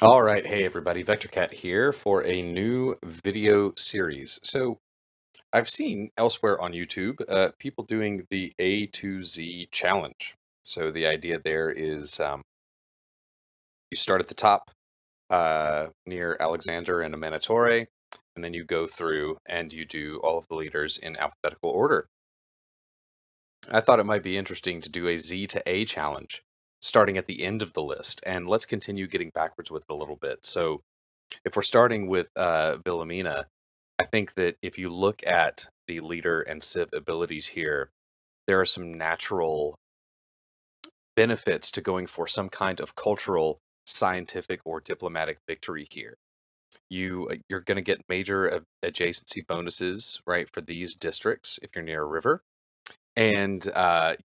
All right, hey everybody, VectorCat here for a new video series. So I've seen elsewhere on YouTube people doing the A to Z challenge. So the idea there is you start at the top near Alexander and Amanitore, and then you go through and you do all of the leaders in alphabetical order. I thought it might be interesting to do a Z to A challenge starting at the end of the list, and let's continue getting backwards with it a little bit. So if we're starting with Wilhelmina, I think that if you look at the leader and civ abilities here, there are some natural benefits to going for some kind of cultural, scientific, or diplomatic victory here. You're going to get major adjacency bonuses, right, for these districts if you're near a river, and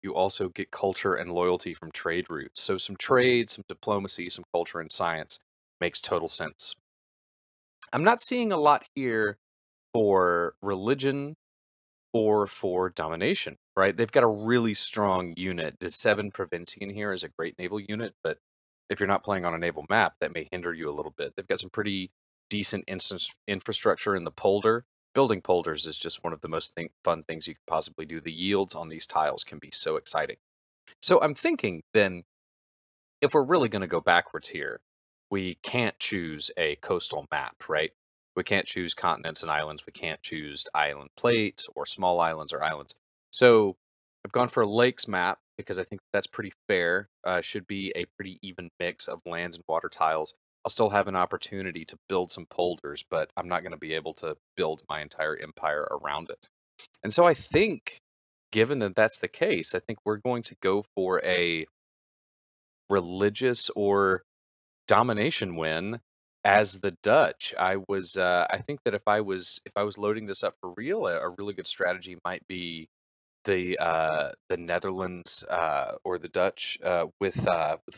you also get culture and loyalty from trade routes. So some trade, some diplomacy, some culture and science makes total sense. I'm not seeing a lot here for religion or for domination, right? They've got a really strong unit. The 7 Provincian here is a great naval unit, but if you're not playing on a naval map, that may hinder you a little bit. They've got some pretty decent instance infrastructure in the polder. Building polders is just one of the most fun things you could possibly do. The yields on these tiles can be so exciting. So I'm thinking then, if we're really going to go backwards here, we can't choose a coastal map, right? We can't choose continents and islands. We can't choose island plates or small islands or islands. So I've gone for a lakes map because I think that's pretty fair. Should be a pretty even mix of land and water tiles. I'll still have an opportunity to build some polders, but I'm not going to be able to build my entire empire around it. And so I think, given that that's the case, I think we're going to go for a religious or domination win as the Dutch. I think that if I was loading this up for real, a really good strategy might be the Netherlands or the Dutch with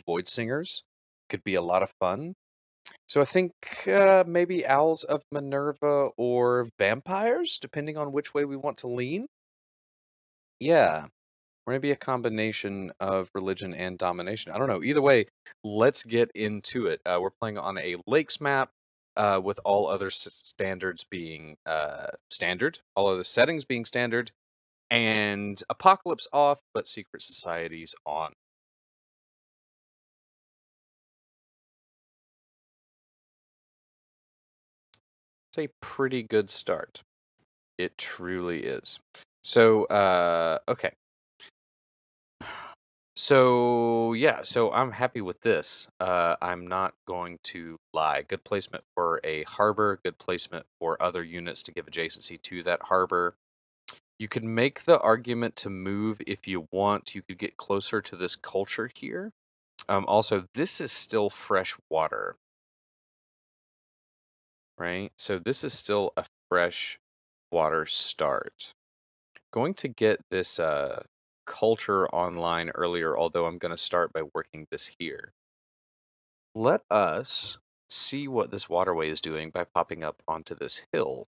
Void Singers. Could be a lot of fun. So I think maybe Owls of Minerva or vampires, depending on which way we want to lean. Yeah. Or maybe a combination of religion and domination. I don't know. Either way, let's get into it. We're playing on a lakes map with all other standards being standard, all other settings being standard, and apocalypse off, but secret societies on. It's a pretty good start. It truly is. So, okay. So yeah, so I'm happy with this. I'm not going to lie. Good placement for a harbor, good placement for other units to give adjacency to that harbor. You could make the argument to move if you want. You could get closer to this culture here. Also, this is still fresh water, right? So this is still a fresh water start. Going to get this culture online earlier, although I'm going to start by working this here. Let us see what this waterway is doing by popping up onto this hill.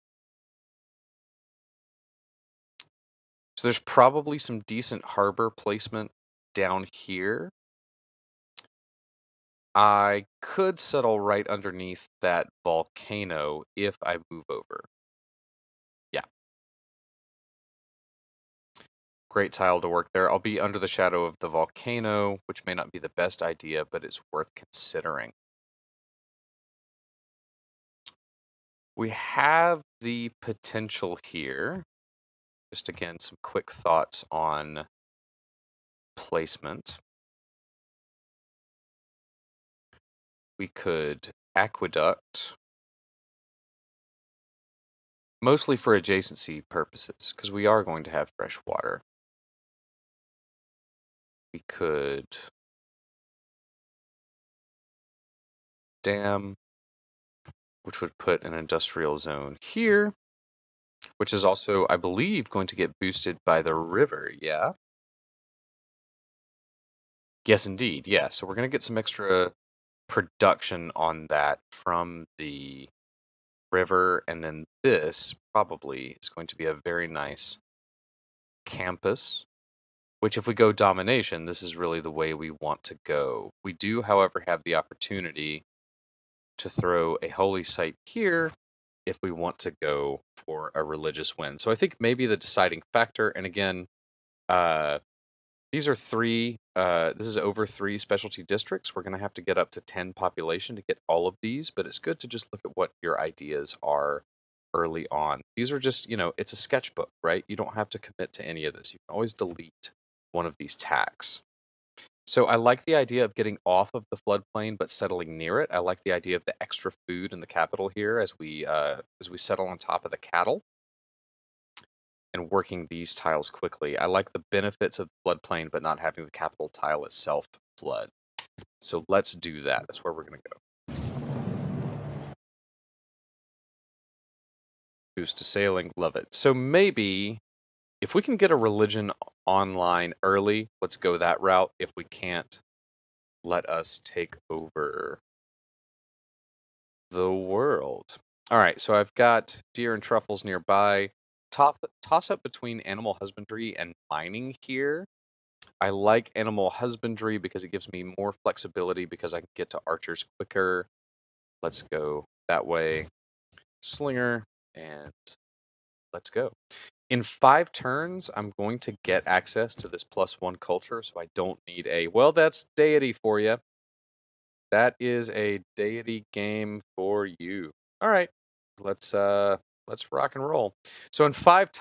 So there's probably some decent harbor placement down here. I could settle right underneath that volcano if I move over. Yeah, great tile to work there. I'll be under the shadow of the volcano, which may not be the best idea, but it's worth considering. We have the potential here. Just again, some quick thoughts on placement. We could aqueduct, mostly for adjacency purposes, because we are going to have fresh water. We could dam, which would put an industrial zone here, which is also, I believe, going to get boosted by the river. Yeah. Yes, indeed. Yeah. So we're going to get some extra production on that from the river, and then this probably is going to be a very nice campus, which if we go domination, this is really the way we want to go. We do, however, have the opportunity to throw a holy site here if we want to go for a religious win. So I think maybe the deciding factor, and again, uh, these are this is over 3 specialty districts. We're going to have to get up to 10 population to get all of these, but it's good to just look at what your ideas are early on. These are just, it's a sketchbook, right? You don't have to commit to any of this. You can always delete one of these tacks. So I like the idea of getting off of the floodplain but settling near it. I like the idea of the extra food in the capital here as we settle on top of the cattle and working these tiles quickly. I like the benefits of the floodplain but not having the capital tile itself flood. So let's do that. That's where we're going to go. Boost to sailing, love it. So maybe if we can get a religion online early, let's go that route. If we can't, let us take over the world. All right, so I've got deer and truffles nearby. Toss up between animal husbandry and mining here. I like animal husbandry because it gives me more flexibility because I can get to archers quicker. Let's go that way. Slinger, and let's go. In 5 turns, I'm going to get access to this +1 culture, so I don't need well, that's deity for you. That is a deity game for you. All right, let's rock and roll. So in 5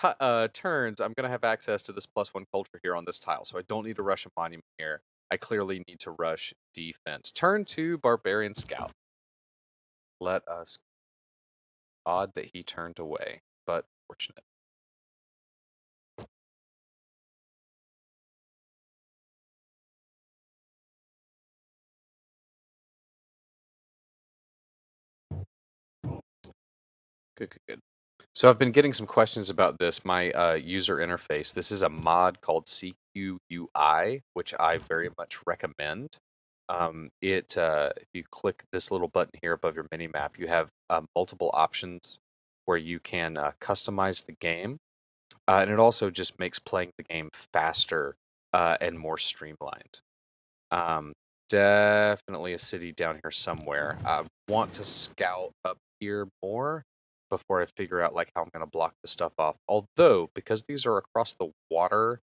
turns, I'm gonna have access to this +1 culture here on this tile, so I don't need to rush a monument here. I clearly need to rush defense. Turn 2, barbarian scout. Let us. Odd that he turned away, but fortunate. Good, good, good. So I've been getting some questions about this, my user interface. This is a mod called CQUI, which I very much recommend. If you click this little button here above your mini map, you have multiple options where you can customize the game, and it also just makes playing the game faster and more streamlined. Um, Definitely a city down here somewhere. I want to scout up here more before I figure out like how I'm going to block the stuff off. Although, because these are across the water,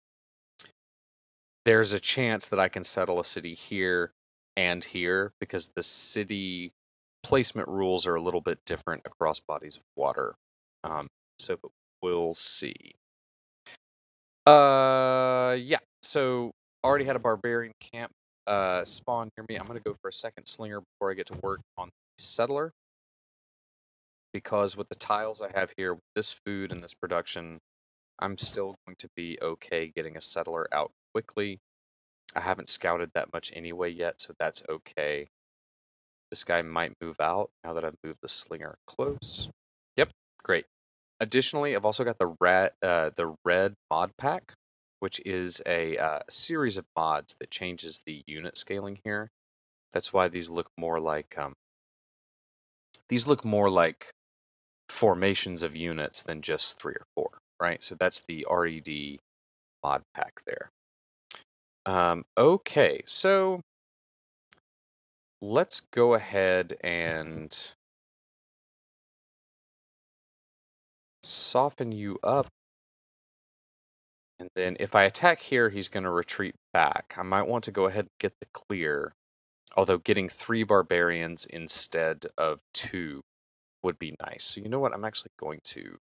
there's a chance that I can settle a city here and here because the city placement rules are a little bit different across bodies of water. So we'll see. Yeah. So already had a barbarian camp spawn near me. I'm gonna go for a second slinger before I get to work on the settler because with the tiles I have here, with this food and this production, I'm still going to be okay getting a settler out quickly. I haven't scouted that much anyway yet, so that's okay. This guy might move out now that I've moved the slinger close. Yep, great. Additionally, I've also got the red mod pack, which is a series of mods that changes the unit scaling here. That's why these look more like formations of units than just 3 or 4, right? So that's the RED mod pack there. Okay, so let's go ahead and soften you up. And then if I attack here, he's going to retreat back. I might want to go ahead and get the clear, although getting 3 barbarians instead of 2 would be nice. So you know what? I'm actually going to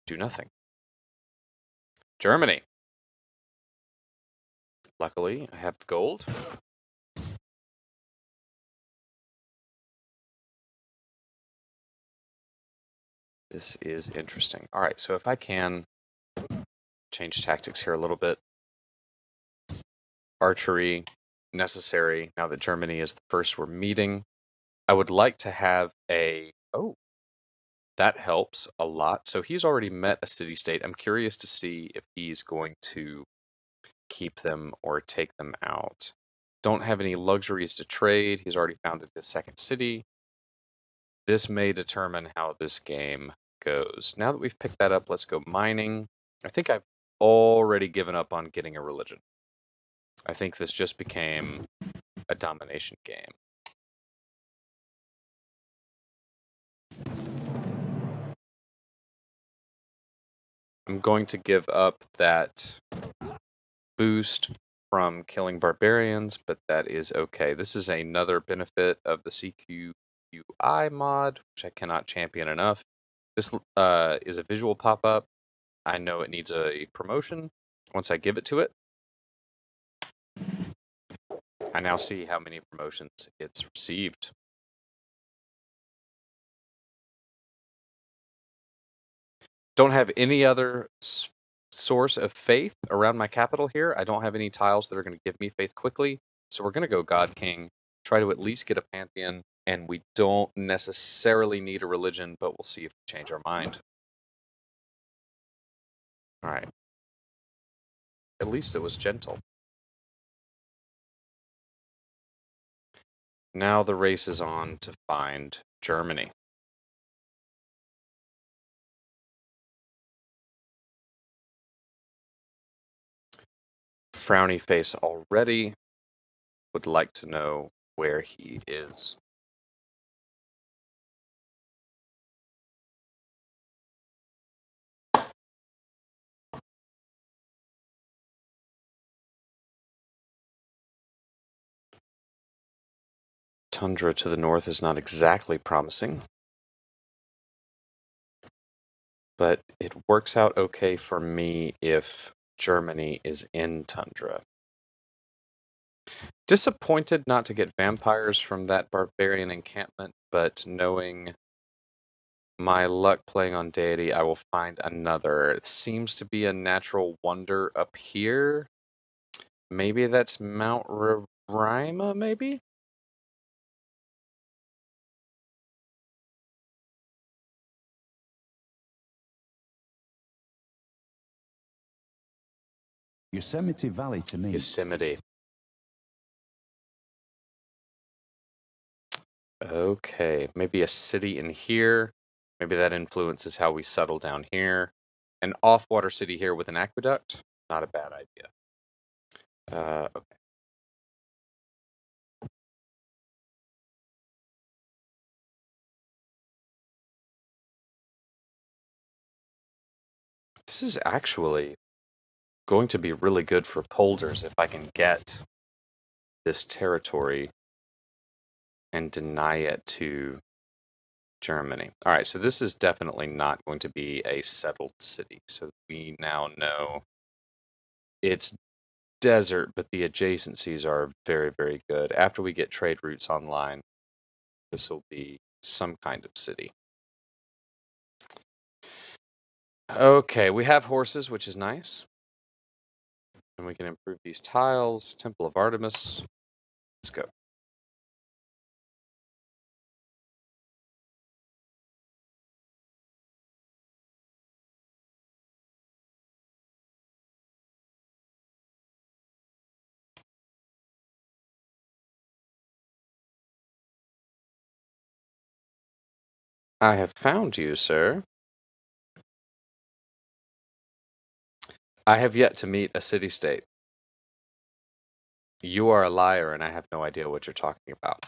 do nothing. Germany. Luckily, I have gold. This is interesting. All right, so if I can change tactics here a little bit. Archery, necessary, now that Germany is the first we're meeting. I would like to have oh, that helps a lot. So he's already met a city-state. I'm curious to see if he's going to keep them or take them out. Don't have any luxuries to trade. He's already founded his second city. This may determine how this game goes. Now that we've picked that up, let's go mining. I think I've already given up on getting a religion. I think this just became a domination game. I'm going to give up that boost from killing barbarians, but that is okay. This is another benefit of the CQUI mod, which I cannot champion enough. This is a visual pop-up. I know it needs a promotion. Once I give it to it, I now see how many promotions it's received. Don't have any other source of faith around my capital here. I don't have any tiles that are going to give me faith quickly. So we're going to go God King, try to at least get a pantheon, and we don't necessarily need a religion, but we'll see if we change our mind. All right. At least it was gentle. Now the race is on to find Germany. Frowny face already. Would like to know where he is. Tundra to the north is not exactly promising, but it works out okay for me if Germany is in tundra. Disappointed not to get vampires from that barbarian encampment, but knowing my luck playing on deity, I will find another. It seems to be a natural wonder up here. Maybe that's Mount Roraima, maybe? Yosemite Valley to me. Yosemite. Okay, maybe a city in here. Maybe that influences how we settle down here. An off-water city here with an aqueduct? Not a bad idea. Okay. This is actually going to be really good for polders if I can get this territory and deny it to Germany. All right, so this is definitely not going to be a settled city. So we now know it's desert, but the adjacencies are very, very good. After we get trade routes online, this will be some kind of city. Okay, we have horses, which is nice. And we can improve these tiles. Temple of Artemis. Let's go. I have found you, sir. I have yet to meet a city-state. You are a liar, and I have no idea what you're talking about.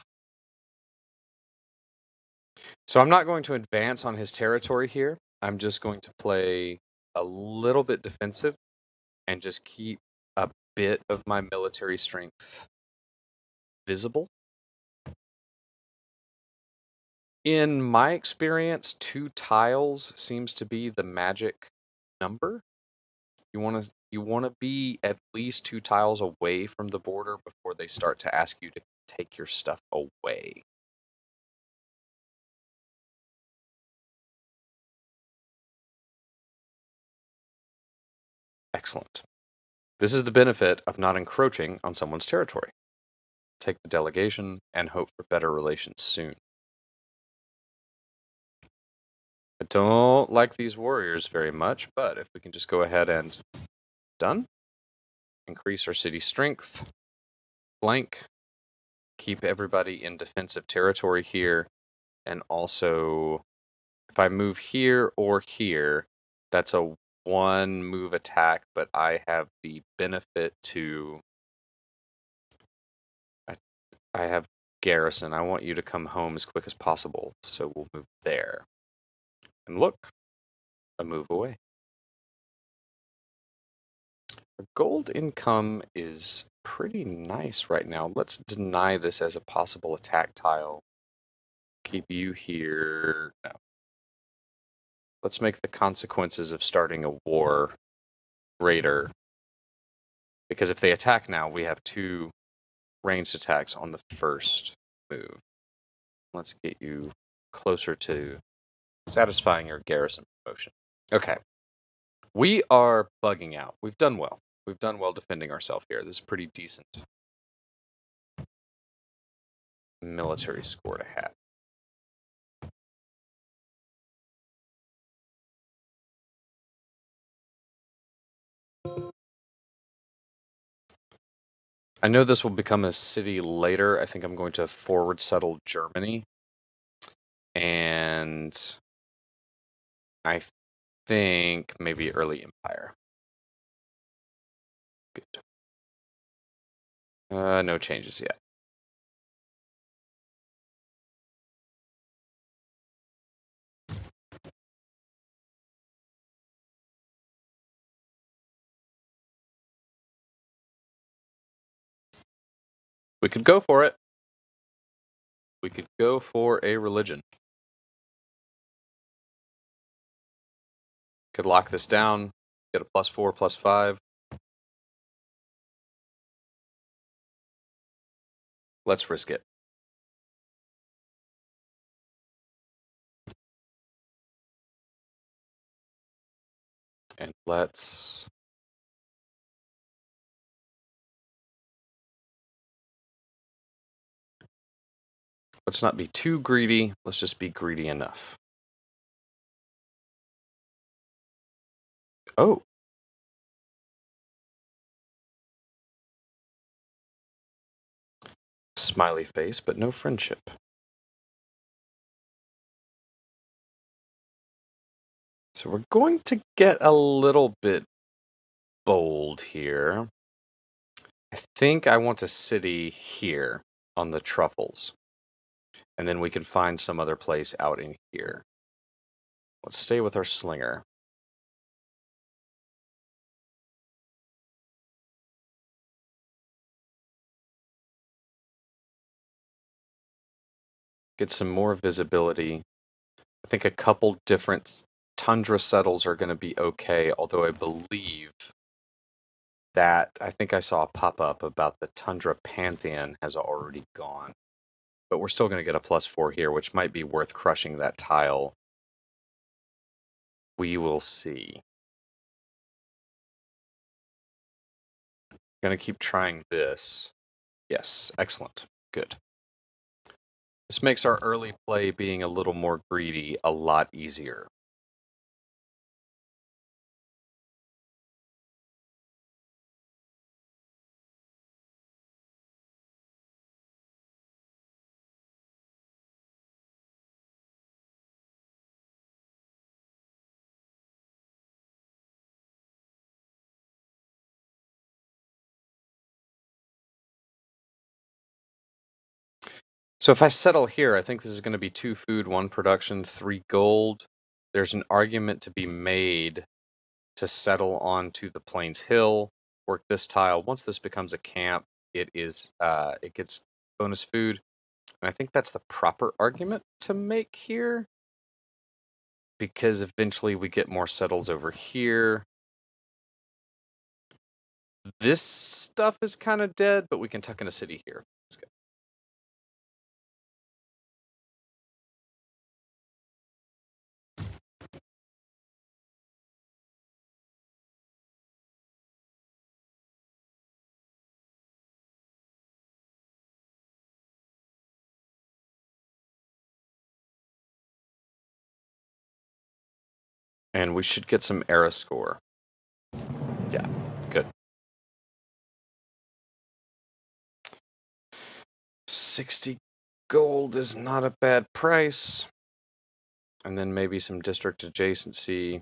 So I'm not going to advance on his territory here. I'm just going to play a little bit defensive and just keep a bit of my military strength visible. In my experience, 2 tiles seems to be the magic number. You want to be at least 2 tiles away from the border before they start to ask you to take your stuff away. Excellent. This is the benefit of not encroaching on someone's territory. Take the delegation and hope for better relations soon. I don't like these warriors very much, but if we can just go ahead and done, increase our city strength, flank, keep everybody in defensive territory here, and also if I move here or here, that's a 1 move attack, but I have the benefit to I have garrison. I want you to come home as quick as possible, so we'll move there. And look, a move away. Our gold income is pretty nice right now. Let's deny this as a possible attack tile. Keep you here. No. Let's make the consequences of starting a war greater. Because if they attack now, we have 2 ranged attacks on the first move. Let's get you closer to satisfying your garrison promotion. Okay. We are bugging out. We've done well. We've done well defending ourselves here. This is pretty decent military score to have. I know this will become a city later. I think I'm going to forward settle Germany. And I think maybe early empire. Good. No changes yet. We could go for it. We could go for a religion. Could lock this down, get a +4, +5. Let's risk it. And let's not be too greedy. Let's just be greedy enough. Oh. Smiley face, but no friendship. So we're going to get a little bit bold here. I think I want a city here on the truffles. And then we can find some other place out in here. Let's stay with our slinger. Get some more visibility. I think a couple different tundra settles are going to be okay, although I believe that I think I saw a pop-up about the Tundra Pantheon has already gone. But we're still going to get a +4 here, which might be worth crushing that tile. We will see. Going to keep trying this. Yes, excellent. Good. This makes our early play being a little more greedy a lot easier. So if I settle here, I think this is going to be 2 food, 1 production, 3 gold. There's an argument to be made to settle onto the Plains Hill, work this tile. Once this becomes a camp, it gets bonus food. And I think that's the proper argument to make here, because eventually we get more settles over here. This stuff is kind of dead, but we can tuck in a city here. Let's go. And we should get some era score. Yeah, good. 60 gold is not a bad price. And then maybe some district adjacency.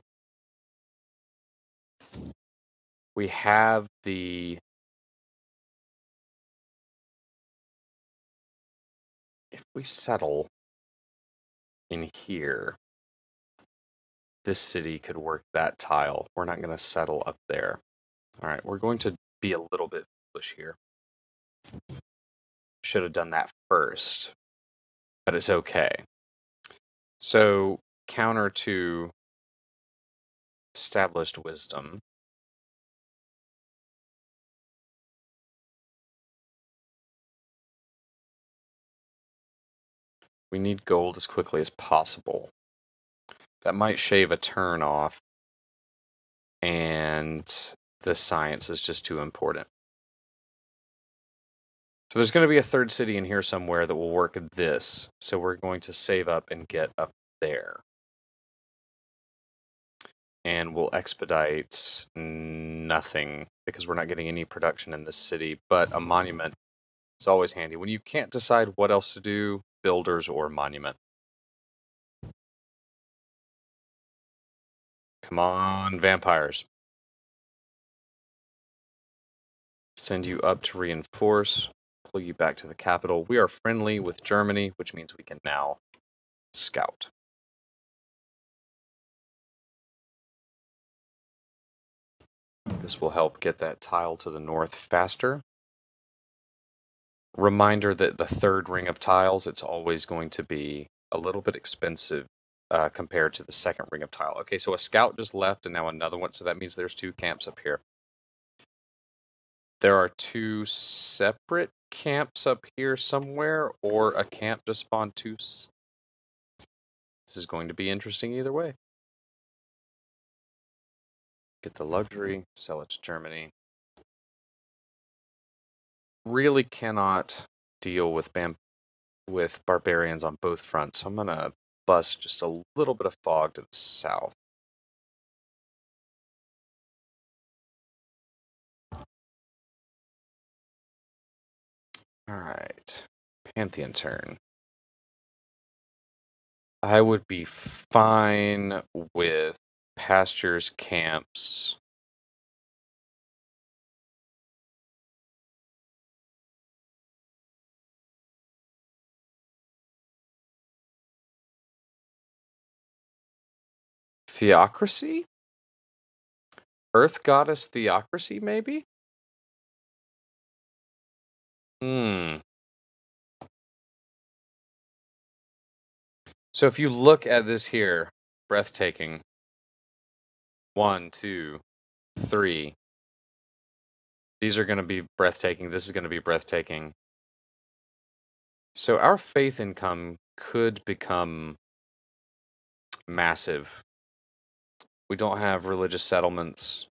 We have the... If we settle in here, this city could work that tile. We're not going to settle up there. All right, we're going to be a little bit foolish here. Should have done that first, but it's okay. So, counter to established wisdom. We need gold as quickly as possible. That might shave a turn off, and the science is just too important. So there's going to be a third city in here somewhere that will work this. So we're going to save up and get up there. And we'll expedite nothing because we're not getting any production in this city. But a monument is always handy. When you can't decide what else to do, builders or monument. Come on, vampires. Send you up to reinforce. Pull you back to the capital. We are friendly with Germany, which means we can now scout. This will help get that tile to the north faster. Reminder that the third ring of tiles, it's always going to be a little bit expensive compared to the second ring of tile. Okay, so a scout just left and now another one, so that means there's 2 camps up here. There are 2 separate camps up here somewhere, or a camp just spawned 2. This is going to be interesting either way. Get the luxury, sell it to Germany. Really cannot deal with barbarians on both fronts, so I'm going to bust just a little bit of fog to the south. All right, Pantheon turn. I would be fine with pastures, camps. Theocracy? Earth goddess theocracy, maybe? Hmm. So if you look at this here, breathtaking. 1, 2, 3. These are going to be breathtaking. This is going to be breathtaking. So our faith income could become massive. We don't have religious settlements.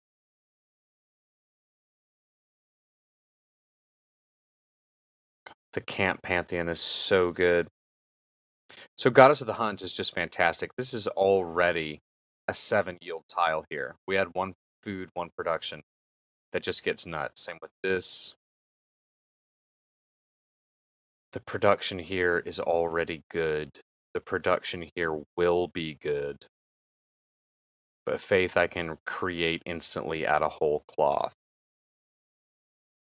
The camp pantheon is so good. So Goddess of the Hunt is just fantastic. This is already a 7 yield tile here. We had 1 food, 1 production. That just gets nuts. Same with this. The production here is already good. The production here will be good. But faith I can create instantly out of whole cloth.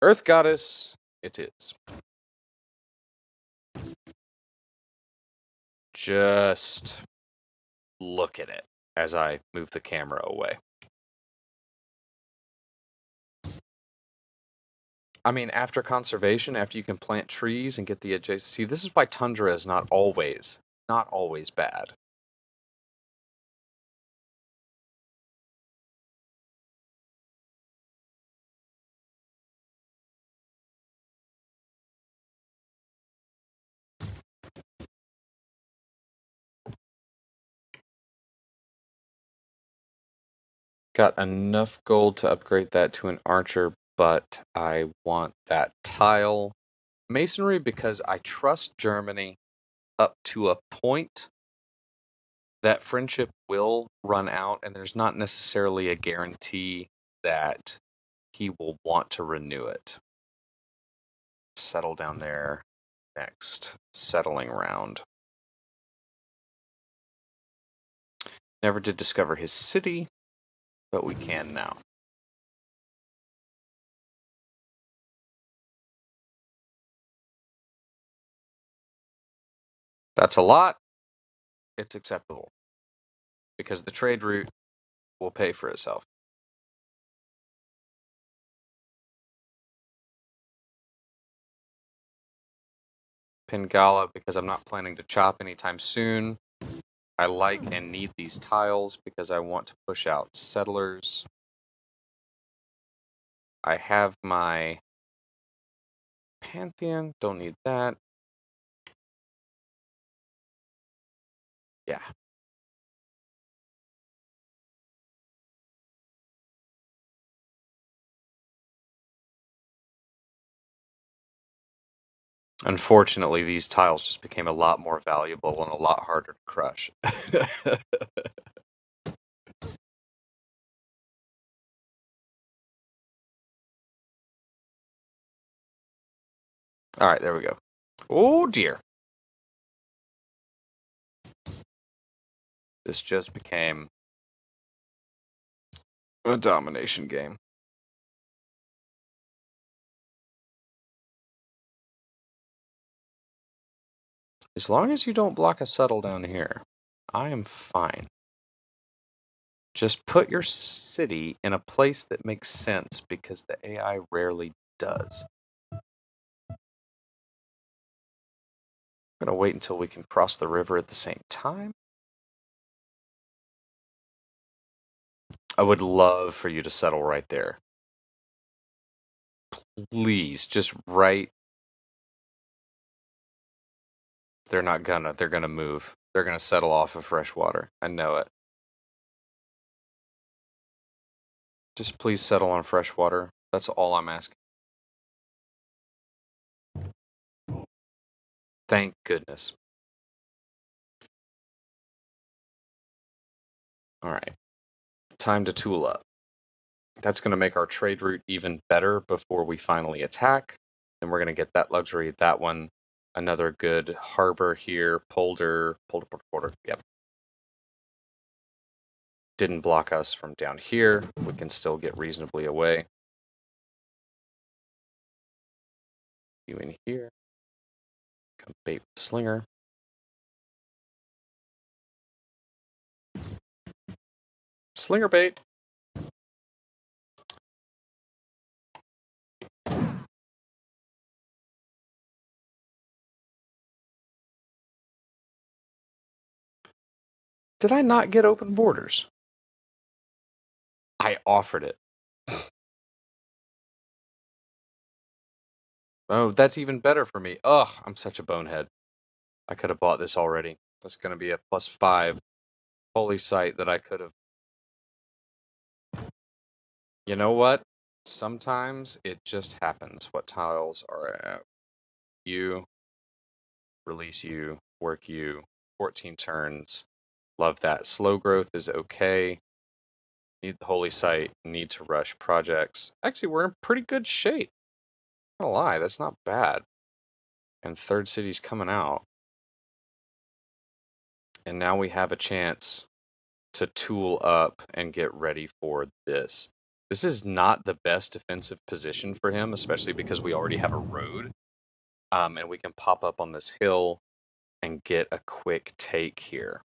Earth Goddess, it is. Just look at it as I move the camera away. I mean, after conservation, after you can plant trees and get the adjacent... See, this is why tundra is not always bad. Got enough gold to upgrade that to an archer, but I want that tile. Masonry because I trust Germany up to a point. That friendship will run out, and there's not necessarily a guarantee that he will want to renew it. Settle down there. Next settling round. Never did discover his city, but we can now. That's a lot. It's acceptable because the trade route will pay for itself. Pingala because I'm not planning to chop anytime soon. I like and need these tiles because I want to push out settlers. I have my Pantheon, don't need that. Yeah. Unfortunately, these tiles just became a lot more valuable and a lot harder to crush. All right, there we go. Oh dear. This just became a domination game. As long as you don't block a settle down here, I am fine. Just put your city in a place that makes sense because the AI rarely does. I'm going to wait until we can cross the river at the same time. I would love for you to settle right there. Please, just right. They're not gonna. They're gonna move. They're gonna settle off of fresh water. I know it. Just please settle on fresh water. That's all I'm asking. Thank goodness. All right. Time to tool up. That's going to make our trade route even better before we finally attack. Then we're going to get that luxury, that one, another good harbor here, polder. Yep. Didn't block us from down here. We can still get reasonably away. You in here. Come bait with the slinger. Slinger bait. Did I not get open borders? I offered it. Oh, that's even better for me. Ugh, I'm such a bonehead. I could have bought this already. That's going to be a +5 holy site that I could have. You know what? Sometimes it just happens. What tiles are at you, release you, work you, 14 turns. Love that. Slow growth is okay. Need the holy site, need to rush projects. Actually, we're in pretty good shape. Not gonna lie, that's not bad. And third city's coming out. And now we have a chance to tool up and get ready for this. This is not the best defensive position for him, especially because we already have a road. And we can pop up on this hill and get a quick take here.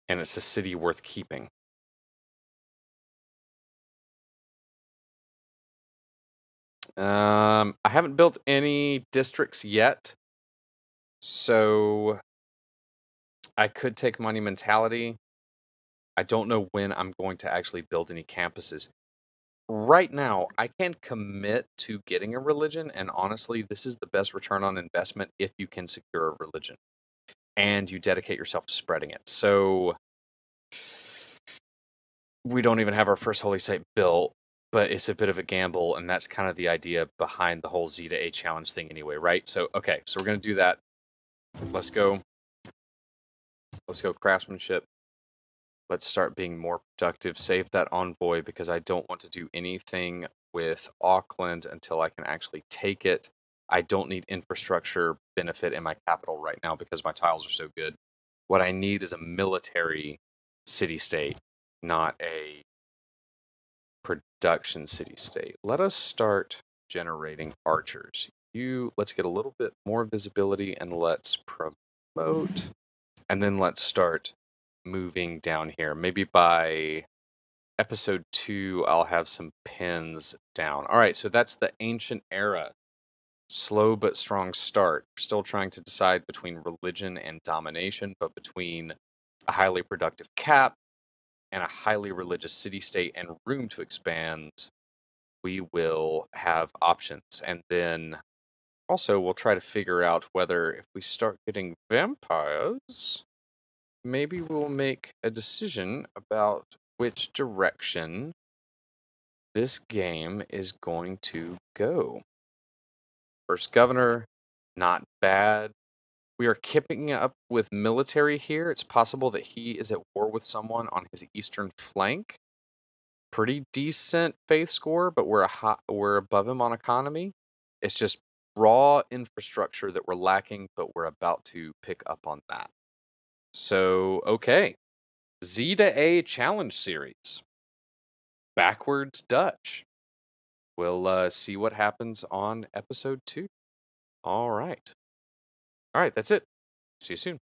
And it's a city worth keeping. I haven't built any districts yet, so I could take monumentality. I don't know when I'm going to actually build any campuses. Right now, I can commit to getting a religion, and honestly, this is the best return on investment if you can secure a religion and you dedicate yourself to spreading it. So we don't even have our first holy site built, but it's a bit of a gamble, and that's kind of the idea behind the whole Z to A challenge thing anyway, right? So, okay, so we're going to do that. Let's go. Let's go craftsmanship. Let's start being more productive. Save that envoy because I don't want to do anything with Auckland until I can actually take it. I don't need infrastructure benefit in my capital right now because my tiles are so good. What I need is a military city-state, not a production city-state. Let us start generating archers. Let's get a little bit more visibility and let's promote. And then let's start moving down here. Maybe by episode 2, I'll have some pins down. All right, so that's the ancient era. slow but strong start. We're still trying to decide between religion and domination, but between a highly productive cap and a highly religious city state and room to expand, we will have options. And then also, we'll try to figure out whether if we start getting vampires, maybe we'll make a decision about which direction this game is going to go. First governor, not bad. We are keeping up with military here. It's possible that he is at war with someone on his eastern flank. Pretty decent faith score, but we're above him on economy. It's just raw infrastructure that we're lacking, but we're about to pick up on that. So, okay. Z to A challenge series. Backwards Dutch. We'll see what happens on episode 2. All right. All right, that's it. See you soon.